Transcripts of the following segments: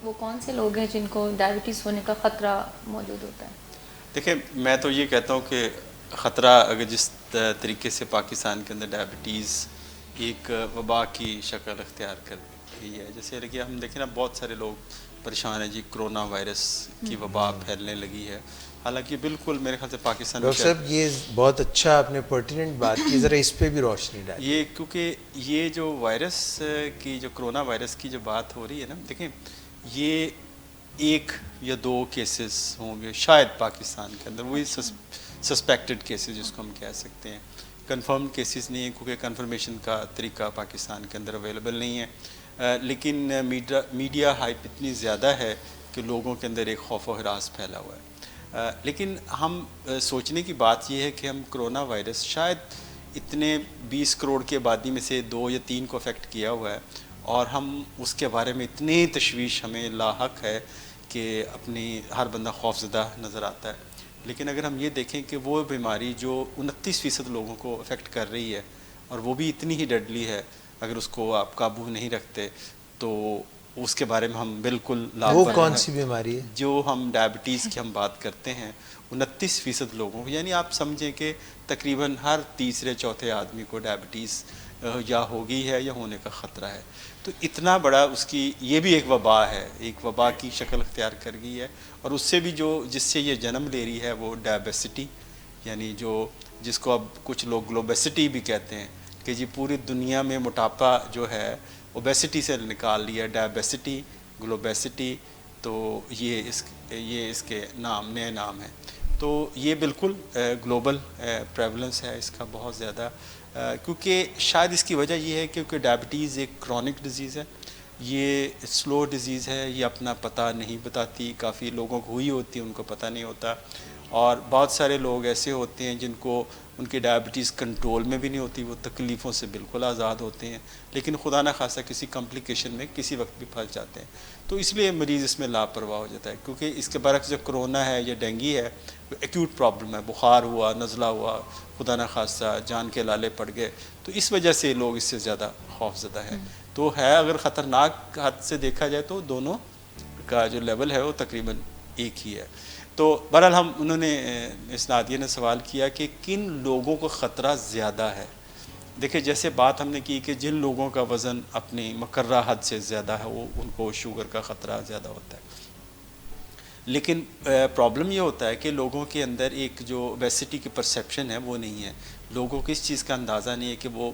وہ کون سے لوگ ہیں جن کو ڈائبٹیز ہونے کا خطرہ موجود ہوتا ہے؟ دیکھیں میں تو یہ کہتا ہوں کہ خطرہ اگر جس طریقے سے پاکستان کے اندر ڈائبٹیز ایک وبا کی شکل اختیار کر رہی ہے، جیسے کہ ہم دیکھیں نا بہت سارے لوگ پریشان ہیں جی کرونا وائرس کی وبا پھیلنے لگی ہے، حالانکہ بالکل میرے خیال سے پاکستان میں ڈاکٹر صاحب یہ بہت اچھا آپ نے پرٹیننٹ بات کی، ذرا اس پہ بھی روشنی ڈالی. یہ کیونکہ یہ جو وائرس کی جو کرونا وائرس کی جو بات ہو رہی ہے نا، دیکھیں یہ ایک یا دو کیسز ہوں گے شاید پاکستان کے اندر، وہی سسپیکٹڈ کیسز جس کو ہم کہہ سکتے ہیں، کنفرم کیسز نہیں ہیں کیونکہ کنفرمیشن کا طریقہ پاکستان کے اندر اویلیبل نہیں ہے، لیکن میڈیا ہائپ اتنی زیادہ ہے کہ لوگوں کے اندر ایک خوف و ہراس پھیلا ہوا ہے. لیکن ہم سوچنے کی بات یہ ہے کہ ہم کرونا وائرس شاید اتنے 20 کروڑ کی آبادی میں سے 2 یا 3 کو افیکٹ کیا ہوا ہے، اور ہم اس کے بارے میں اتنی تشویش ہمیں لاحق ہے کہ اپنی ہر بندہ خوفزدہ نظر آتا ہے. لیکن اگر ہم یہ دیکھیں کہ وہ بیماری جو 29% لوگوں کو افیکٹ کر رہی ہے اور وہ بھی اتنی ہی ڈیڈلی ہے، اگر اس کو آپ قابو نہیں رکھتے تو اس کے بارے میں ہم بالکل وہ لاپرواہ کون ہیں. سی بیماری ہے؟ جو ہم ڈائبٹیز کی ہم بات کرتے ہیں 29% لوگوں کو، یعنی آپ سمجھیں کہ تقریباً ہر تیسرے چوتھے آدمی کو ڈائبٹیز یا ہو گئی ہے یا ہونے کا خطرہ ہے. تو اتنا بڑا اس کی یہ بھی ایک وبا ہے، ایک وبا کی شکل اختیار کر گئی ہے، اور اس سے بھی جو جس سے یہ جنم لے رہی ہے وہ ڈائبیسٹی، یعنی جس کو اب کچھ لوگ گلوبیسٹی بھی کہتے ہیں کہ جی پوری دنیا میں موٹاپا جو ہے اوبیسٹی سے نکال لیا، ڈائبیسٹی گلوبیسٹی، تو یہ اس کے نئے نام ہیں. تو یہ بالکل گلوبل پریولنس ہے اس کا بہت زیادہ، کیونکہ شاید اس کی وجہ یہ ہے کیونکہ ڈائبٹیز ایک کرونک ڈیزیز ہے، یہ سلو ڈیزیز ہے، یہ اپنا پتہ نہیں بتاتی، کافی لوگوں کو ہوئی ہوتی ہے ان کو پتہ نہیں ہوتا، اور بہت سارے لوگ ایسے ہوتے ہیں جن کو ان کی ڈائبٹیز کنٹرول میں بھی نہیں ہوتی، وہ تکلیفوں سے بالکل آزاد ہوتے ہیں، لیکن خدا نہ خواستہ کسی کمپلیکیشن میں کسی وقت بھی پھنس جاتے ہیں. تو اس لیے مریض اس میں لاپرواہ ہو جاتا ہے، کیونکہ اس کے برعکس جو کرونا ہے یا ڈینگی ہے وہ ایکیوٹ پرابلم ہے، بخار ہوا، نزلہ ہوا، خدا نہ خواستہ جان کے لالے پڑ گئے، تو اس وجہ سے لوگ اس سے زیادہ خوف زدہ ہیں. تو ہے اگر خطرناک حد سے دیکھا جائے تو دونوں کا جو لیول ہے وہ تقریباً ایک ہی ہے. تو بہرحال انہوں نے اس نادیہ نے سوال کیا کہ کن لوگوں کو خطرہ زیادہ ہے. دیکھیں جیسے بات ہم نے کی کہ جن لوگوں کا وزن اپنی مقررہ حد سے زیادہ ہے وہ ان کو شوگر کا خطرہ زیادہ ہوتا ہے. لیکن پرابلم یہ ہوتا ہے کہ لوگوں کے اندر ایک جو اوبیسٹی کی پرسیپشن ہے وہ نہیں ہے، لوگوں کو اس چیز کا اندازہ نہیں ہے کہ وہ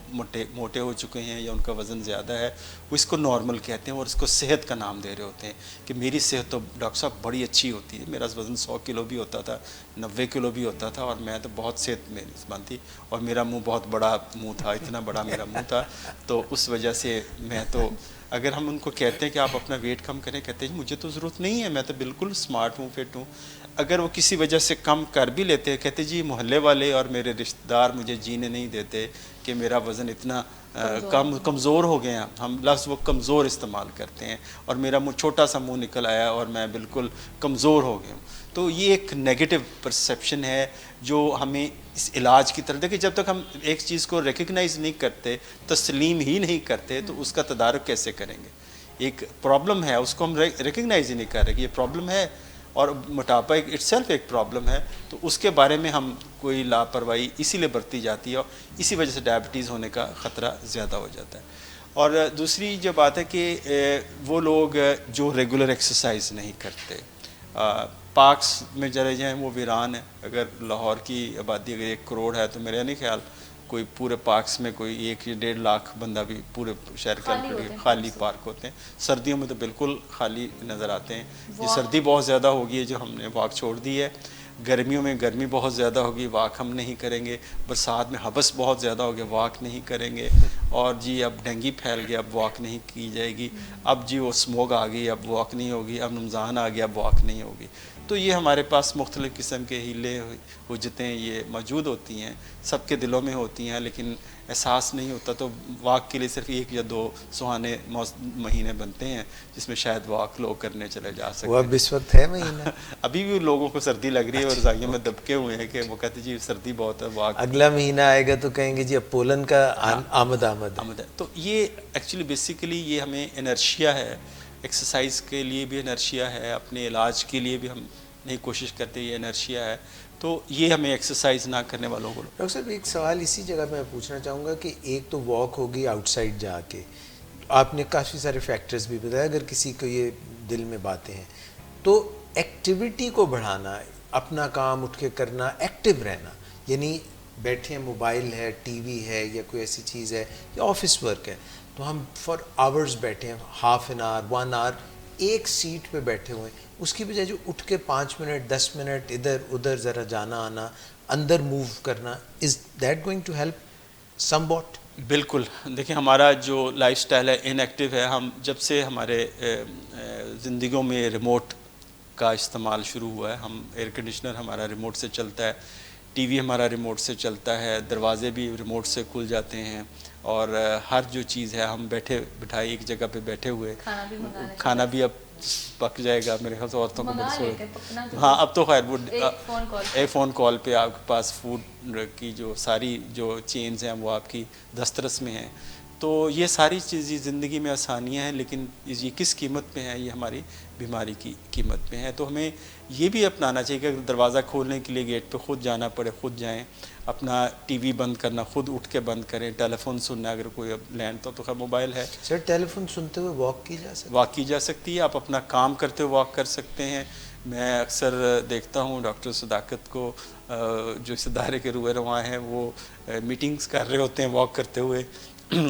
موٹے ہو چکے ہیں یا ان کا وزن زیادہ ہے، وہ اس کو نارمل کہتے ہیں اور اس کو صحت کا نام دے رہے ہوتے ہیں کہ میری صحت تو ڈاکٹر صاحب بڑی اچھی ہوتی ہے، میرا وزن 100 کلو بھی ہوتا تھا، 90 کلو بھی ہوتا تھا، اور میں تو بہت صحت میں تھی، اور میرا منہ بہت بڑا منہ تھا، اتنا بڑا میرا منہ تھا، تو اس وجہ سے میں تو اگر ہم ان کو کہتے ہیں کہ آپ اپنا ویٹ کم کریں، کہتے ہیں مجھے تو ضرورت نہیں ہے، میں تو بالکل اسمارٹ ہوں، فٹ ہوں. اگر وہ کسی وجہ سے کم کر بھی لیتے ہیں کہتے جی محلے والے اور میرے رشتہ دار مجھے جینے نہیں دیتے کہ میرا وزن اتنا کمزور ہو گیا، ہم لفظ وہ کمزور استعمال کرتے ہیں، اور میرا منہ چھوٹا سا منہ نکل آیا اور میں بالکل کمزور ہو گیا ہوں. تو یہ ایک نیگیٹو پرسیپشن ہے جو ہمیں اس علاج کی طرف، دیکھیں جب تک ہم ایک چیز کو ریکگنائز نہیں کرتے، تسلیم ہی نہیں کرتے، تو اس کا تدارک کیسے کریں گے. ایک پرابلم ہے اس کو ہم ریکگنائز ہی نہیں کر رہے کہ یہ پرابلم ہے، اور موٹاپا ایک اٹ سیلف ایک پرابلم ہے، تو اس کے بارے میں ہم کوئی لاپرواہی اسی لیے برتی جاتی ہے، اور اسی وجہ سے ڈائبٹیز ہونے کا خطرہ زیادہ ہو جاتا ہے. اور دوسری جو بات ہے کہ وہ لوگ جو ریگولر ایکسرسائز نہیں کرتے، پارکس میں چلے جائیں وہ ویران ہے. اگر لاہور کی آبادی اگر 1 کروڑ ہے تو میرا نہیں خیال کوئی پورے پارکس میں کوئی 1 یا 1.5 لاکھ بندہ بھی پورے شہر کے خالی پارک ہوتے ہیں. سردیوں میں تو بالکل خالی نظر آتے ہیں. یہ سردی بہت زیادہ ہوگی ہے جو ہم نے واک چھوڑ دی ہے، گرمیوں میں گرمی بہت زیادہ ہوگی، واک ہم نہیں کریں گے، برسات میں حبس بہت زیادہ ہوگی، واک نہیں کریں گے، اور جی اب ڈینگی پھیل گیا اب واک نہیں کی جائے گی، اب جی وہ اسموگ آ گئی اب واک نہیں ہوگی، اب رمضان آ گیا اب واک نہیں ہوگی. تو یہ ہمارے پاس مختلف قسم کے ہیلے حجتیں یہ موجود ہوتی ہیں، سب کے دلوں میں ہوتی ہیں، لیکن احساس نہیں ہوتا. تو واک کے لیے صرف 1 یا 2 سہانے مہینے بنتے ہیں جس میں شاید واک لوگ کرنے چلے جا سکتے ہیں. وہ اب اس وقت ہے مہینہ؟ ابھی بھی لوگوں کو سردی لگ رہی ہے اور رضائیوں میں دبکے ہوئے ہیں کہ وہ کہتے جی سردی بہت ہے واک. اگلا مہینہ آئے گا تو کہیں گے جی اب پولن کا آمد ہے. تو یہ ایکچولی بیسیکلی یہ ہمیں انرشیا ہے. ایکسرسائز کے لیے بھی انرشیا ہے, اپنے علاج کے لیے بھی ہم نہیں کوشش کرتے, یہ انرشیا ہے. تو یہ ہمیں ایکسرسائز نہ کرنے والوں کو. ڈاکٹر صاحب ایک سوال اسی جگہ میں پوچھنا چاہوں گا کہ ایک تو واک ہوگی آؤٹ سائڈ جا کے, آپ نے کافی سارے فیکٹرز بھی بتایا, اگر کسی کو یہ دل میں باتیں ہیں تو ایکٹیویٹی کو بڑھانا, اپنا کام اٹھ کے کرنا, ایکٹیو رہنا, یعنی بیٹھے ہیں, موبائل ہے, ٹی وی ہے یا کوئی ایسی چیز ہے یا آفس ورک ہے, تو ہم فار آورز بیٹھے ہیں, ہاف این آور 1 آور ایک سیٹ پہ بیٹھے ہوئے ہیں, اس کی بجائے جو اٹھ کے 5 منٹ 10 منٹ ادھر ادھر ذرا جانا آنا, اندر موو کرنا, is that going to help somewhat? بالکل. دیکھیں ہمارا جو لائف سٹائل ہے ان ایکٹیو ہے. ہم جب سے ہمارے زندگیوں میں ریموٹ کا استعمال شروع ہوا ہے, ہم ایئر کنڈیشنر ہمارا ریموٹ سے چلتا ہے, ٹی وی ہمارا ریموٹ سے چلتا ہے, دروازے بھی ریموٹ سے کھل جاتے ہیں, اور ہر جو چیز ہے ہم بیٹھے بٹھائے ایک جگہ پہ بیٹھے ہوئے, کھانا بھی اب پک جائے گا میرے خیال سے عورتوں کو بڑی. ہاں اب تو خیر وہ ایک فون کال پہ آپ کے پاس فوڈ کی جو ساری جو چینز ہیں وہ آپ کی دسترس میں ہیں. تو یہ ساری چیزیں زندگی میں آسانیاں ہیں, لیکن یہ کس قیمت پہ ہیں؟ یہ ہماری بیماری کی قیمت پہ ہیں. تو ہمیں یہ بھی اپنانا چاہیے کہ اگر دروازہ کھولنے کے لیے گیٹ پہ خود جانا پڑے خود جائیں, اپنا ٹی وی بند کرنا خود اٹھ کے بند کریں, ٹیلی فون سننا اگر کوئی اب لینڈ تو خیر موبائل ہے. سر ٹیلی فون سنتے ہوئے واک کی جا سکتی ہے؟ واک کی جا سکتی ہے, آپ اپنا کام کرتے ہوئے واک کر سکتے ہیں. میں اکثر دیکھتا ہوں ڈاکٹر صداقت کو جو اس ادارے کے روح رواں ہیں, وہ میٹنگز کر رہے ہوتے ہیں واک کرتے ہوئے,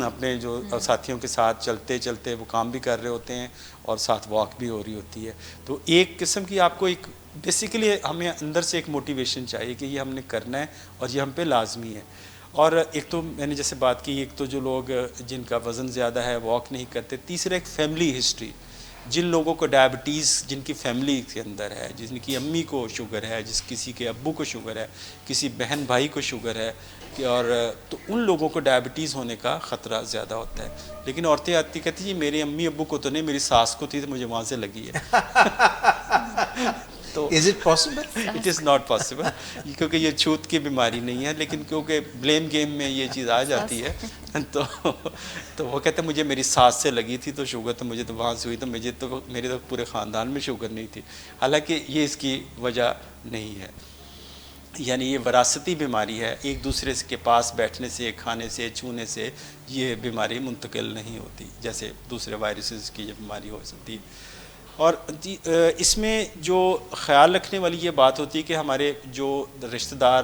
اپنے جو ساتھیوں کے ساتھ چلتے چلتے وہ کام بھی کر رہے ہوتے ہیں اور ساتھ واک بھی ہو رہی ہوتی ہے. تو ایک قسم کی آپ کو ایک بیسیکلی ہمیں اندر سے ایک موٹیویشن چاہیے کہ یہ ہم نے کرنا ہے اور یہ ہم پہ لازمی ہے. اور ایک تو میں نے جیسے بات کی, ایک تو جو لوگ جن کا وزن زیادہ ہے واک نہیں کرتے. تیسرا ایک فیملی ہسٹری, جن لوگوں کو ڈائبٹیز جن کی فیملی کے اندر ہے, جن کی امی کو شوگر ہے, کسی کے ابو کو شوگر ہے, کسی بہن بھائی کو شوگر ہے, اور تو ان لوگوں کو ڈائبٹیز ہونے کا خطرہ زیادہ ہوتا ہے. لیکن عورتیں آتی کہتی جی میری امی ابو کو تو نہیں, میری ساس کو تھی تو مجھے وہاں سے لگی ہے. تو is it possible? It is not possible, کیونکہ یہ چھوت کی بیماری نہیں ہے, لیکن کیونکہ بلیم گیم میں یہ چیز آ جاتی ہے. تو وہ کہتے ہیں مجھے میری ساس سے لگی تھی تو شوگر تو مجھے تو وہاں سے ہوئی, تو مجھے تو میرے تو پورے خاندان میں شوگر نہیں تھی. حالانکہ یہ اس کی وجہ نہیں ہے. یعنی یہ وراثتی بیماری ہے, ایک دوسرے کے پاس بیٹھنے سے, کھانے سے, چھونے سے یہ بیماری منتقل نہیں ہوتی جیسے دوسرے وائرسز کی یہ بیماری ہو سکتی ہے. اور اس میں جو خیال رکھنے والی یہ بات ہوتی ہے کہ ہمارے جو رشتہ دار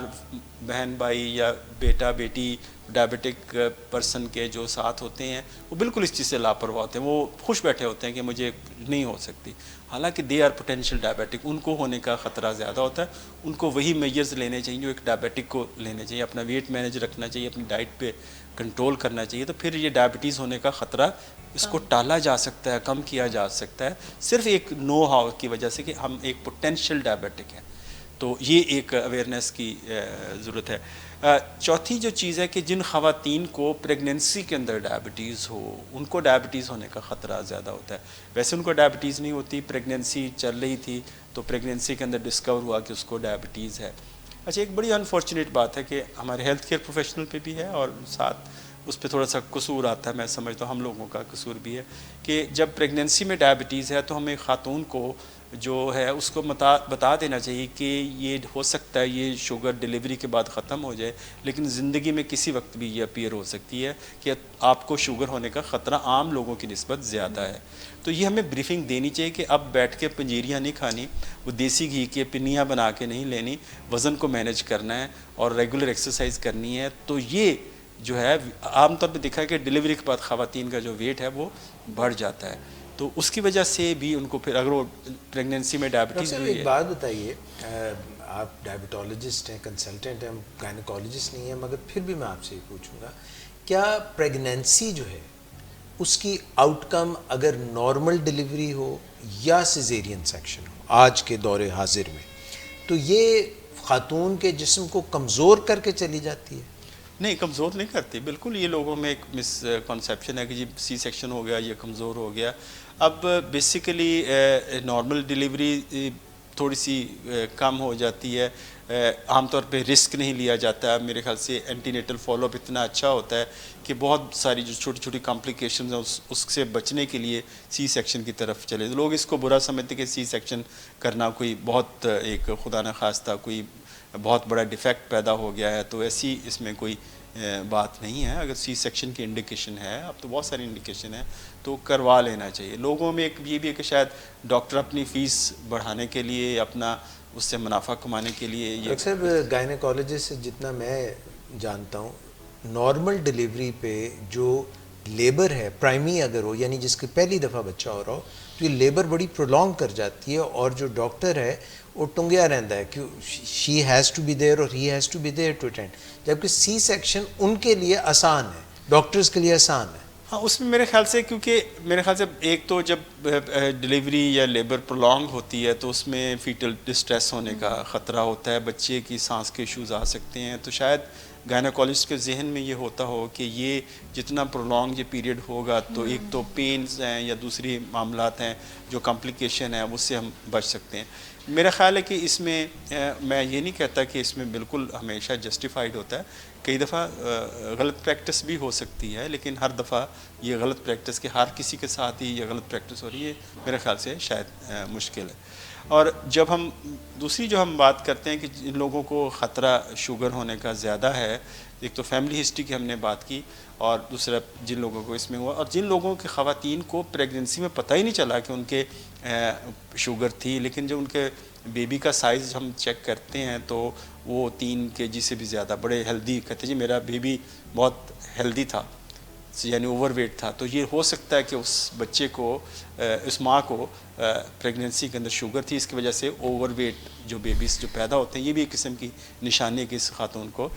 بہن بھائی یا بیٹا بیٹی ڈائبٹک پرسن کے جو ساتھ ہوتے ہیں وہ بالکل اس چیز سے لاپرواہ ہوتے ہیں, وہ خوش بیٹھے ہوتے ہیں کہ مجھے نہیں ہو سکتی, حالانکہ دے آر پوٹینشیل ڈائبٹک, ان کو ہونے کا خطرہ زیادہ ہوتا ہے. ان کو وہی میجرز لینے چاہیے جو ایک ڈائبٹک کو لینے چاہیے, اپنا ویٹ مینیج رکھنا چاہیے, اپنی ڈائٹ پہ کنٹرول کرنا چاہیے, تو پھر یہ ڈائبٹیز ہونے کا خطرہ اس کو ٹالا جا سکتا ہے, کم کیا جا سکتا ہے, صرف ایک نو ہاؤ کی وجہ سے کہ ہم ایک پوٹینشیل ڈائبٹک ہیں. تو یہ ایک اویئرنیس کی ضرورت ہے. چوتھی جو چیز ہے کہ جن خواتین کو پریگننسی کے اندر ڈائبٹیز ہو, ان کو ڈائبٹیز ہونے کا خطرہ زیادہ ہوتا ہے. ویسے ان کو ڈائبٹیز نہیں ہوتی, پریگننسی چل رہی تھی تو پریگننسی کے اندر ڈسکور ہوا کہ اس کو ڈائبٹیز ہے. اچھا ایک بڑی انفارچونیٹ بات ہے کہ ہمارے ہیلتھ کیئر پروفیشنل پہ بھی ہے, اور ساتھ اس پہ تھوڑا سا قصور آتا ہے, میں سمجھتا ہوں ہم لوگوں کا قصور بھی ہے, کہ جب پریگننسی میں ڈائبٹیز ہے تو ہمیں خاتون کو جو ہے اس کو بتا دینا چاہیے کہ یہ ہو سکتا ہے یہ شوگر ڈیلیوری کے بعد ختم ہو جائے, لیکن زندگی میں کسی وقت بھی یہ اپیئر ہو سکتی ہے کہ آپ کو شوگر ہونے کا خطرہ عام لوگوں کی نسبت زیادہ ہے. تو یہ ہمیں بریفنگ دینی چاہیے کہ اب بیٹھ کے پنجیریاں نہیں کھانی, وہ دیسی گھی کے پنیاں بنا کے نہیں لینی, وزن کو مینیج کرنا ہے اور ریگولر ایکسرسائز کرنی ہے. تو یہ جو ہے عام طور پہ دیکھا ہے کہ ڈیلیوری کے بعد خواتین کا جو ویٹ ہے وہ بڑھ جاتا ہے, تو اس کی وجہ سے بھی ان کو پھر اگر وہ پریگننسی میں ڈائبٹیز ہوئی ہے. ایک بات بتائیے, آپ ڈائبٹولوجسٹ ہیں, کنسلٹنٹ ہیں, گائنیکولوجسٹ نہیں ہیں, مگر پھر بھی میں آپ سے یہ پوچھوں گا, کیا پریگننسی جو ہے اس کی آؤٹ کم اگر نارمل ڈیلیوری ہو یا سیزیرین سیکشن ہو آج کے دور حاضر میں, تو یہ خاتون کے جسم کو کمزور کر کے چلی جاتی ہے؟ نہیں, کمزور نہیں کرتی بالکل. یہ لوگوں میں ایک مس کنسیپشن ہے کہ جی سی سیکشن ہو گیا یہ کمزور ہو گیا. اب بیسیکلی نارمل ڈیلیوری تھوڑی سی کم ہو جاتی ہے. عام طور پہ رسک نہیں لیا جاتا ہے. میرے خیال سے اینٹی نیٹل فالو اپ اتنا اچھا ہوتا ہے کہ بہت ساری جو چھوٹی چھوٹی کمپلیکیشنز ہیں اس سے بچنے کے لیے سی سیکشن کی طرف چلے. لوگ اس کو برا سمجھتے کہ سی سیکشن کرنا کوئی بہت ایک خدا نخواستہ کوئی بہت بڑا ڈیفیکٹ پیدا ہو گیا ہے, تو ایسی اس میں کوئی بات نہیں ہے. اگر سی سیکشن کی انڈیکیشن ہے, اب تو بہت ساری انڈیکیشن ہے, تو کروا لینا چاہیے. لوگوں میں ایک یہ بھی ہے کہ شاید ڈاکٹر اپنی فیس بڑھانے کے لیے, اپنا اس سے منافع کمانے کے لیے یہ اکثر گائنیکالوجسٹ سے جتنا میں جانتا ہوں, نارمل ڈلیوری پہ جو لیبر ہے پرائمی اگر ہو, یعنی جس کی پہلی دفعہ بچہ ہو رہا ہو, تو یہ لیبر بڑی پرولونگ کر جاتی ہے, اور جو ڈاکٹر ہے وہ ٹنگیا رہتا ہے کہ she has to be there اور he has to be there to attend, جبکہ سی سیکشن ان کے لیے آسان ہے, ڈاکٹرز کے لیے آسان ہے. ہاں, اس میں میرے خیال سے, کیونکہ میرے خیال سے ایک تو جب ڈلیوری یا لیبر پرولونگ ہوتی ہے تو اس میں فیٹل ڈسٹریس ہونے کا خطرہ ہوتا ہے, بچے کی سانس کے ایشوز آ سکتے ہیں. تو شاید گائنیکالوجسٹ کے ذہن میں یہ ہوتا ہو کہ یہ جتنا پرولونگ یہ پیریڈ ہوگا تو ایک تو پینز ہیں یا دوسری معاملات ہیں جو کمپلیکیشن ہیں اس سے ہم بچ سکتے ہیں. میرا خیال ہے کہ اس میں میں یہ نہیں کہتا کہ اس میں بالکل ہمیشہ جسٹیفائڈ ہوتا ہے. کئی دفعہ غلط پریکٹس بھی ہو سکتی ہے, لیکن ہر دفعہ یہ غلط پریکٹس کہ ہر کسی کے ساتھ ہی یہ غلط پریکٹس ہو رہی ہے, میرے خیال سے شاید مشکل ہے. اور جب ہم دوسری جو ہم بات کرتے ہیں کہ جن لوگوں کو خطرہ شوگر ہونے کا زیادہ ہے, ایک تو فیملی ہسٹری کی ہم نے بات کی, اور دوسرا جن لوگوں کو اس میں ہوا, اور جن لوگوں کے خواتین کو پریگننسی میں پتہ ہی نہیں چلا کہ ان کے شوگر تھی, لیکن جب ان کے بیبی کا سائز ہم چیک کرتے ہیں تو وہ 3 kg سے بھی زیادہ بڑے ہیلدی, کہتے جی میرا بیبی بہت ہیلدی تھا, یعنی اوور ویٹ تھا. تو یہ ہو سکتا ہے کہ اس بچے کو, اس ماں کو پریگننسی کے اندر شوگر تھی, اس کی وجہ سے اوور ویٹ جو بیبیز جو پیدا ہوتے ہیں یہ بھی ایک قسم کی نشانی ہے کہ اس خاتون کو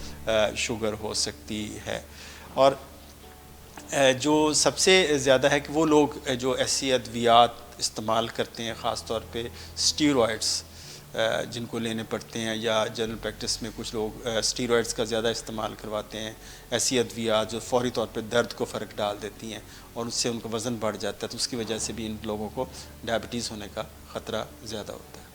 شوگر ہو سکتی ہے. اور جو سب سے زیادہ ہے کہ وہ لوگ جو ایسی ادویات استعمال کرتے ہیں, خاص طور پہ اسٹیرائڈس جن کو لینے پڑتے ہیں, یا جنرل پریکٹس میں کچھ لوگ اسٹیرائڈس کا زیادہ استعمال کرواتے ہیں, ایسی ادویات جو فوری طور پہ درد کو فرق ڈال دیتی ہیں اور اس سے ان کا وزن بڑھ جاتا ہے, تو اس کی وجہ سے بھی ان لوگوں کو ڈائبٹیز ہونے کا خطرہ زیادہ ہوتا ہے.